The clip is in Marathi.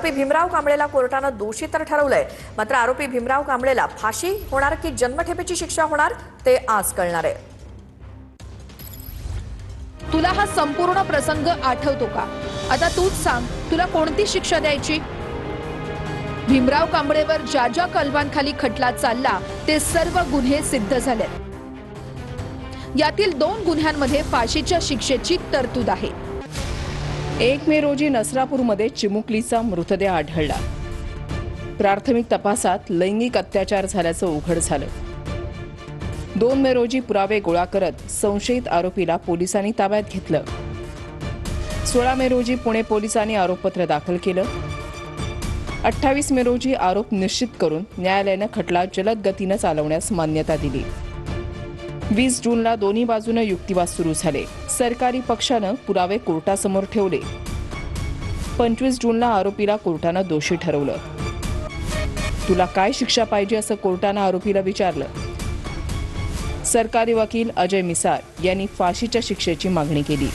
आरोपी भीमराव कांबळेला कोर्टानं दोषी तर ठरवलंय, मात्र आरोपी भीमराव कांबळेला फाशी होणार की जन्मठेपेची शिक्षा होणार ते आज कळणार आहे। तुला हा संपूर्ण प्रसंग आठवतो का? आता तूच सांग, तुला कोणती शिक्षा द्यायची? भीमराव कांबळेवर ज्या ज्या कलमांखाली खटला चालला ते सर्व गुन्हे सिद्ध झालेत। यातील 2 गुन्ह्यांमध्ये फाशीच्या शिक्षेची तरतूद आहे। 1 मे रोजी नसरापूरमध्ये चिमुकलीचा मृतदेह आढळला। प्राथमिक तपासात लैंगिक अत्याचार झाल्याचं उघड झालं। 2 मे रोजी पुरावे गोळा करत संशयित आरोपीला पोलिसांनी ताब्यात घेतलं। 16 मे रोजी पुणे पोलिसांनी आरोपपत्र दाखल केलं। 28 मे रोजी आरोप निश्चित करून न्यायालयानं खटला जलद गतीनं चालवण्यास मान्यता दिली। 20 जूनला दोन्ही बाजूने युक्तिवाद सुरू झाले। सरकारी पक्षानं पुरावे कोर्टासमोर ठेवले। 25 जूनला आरोपीला कोर्टानं दोषी ठरवलं। तुला काय शिक्षा पाहिजे असं कोर्टानं आरोपीला विचारलं। सरकारी वकील अजय मिसाळ यांनी फाशीच्या शिक्षेची मागणी केली।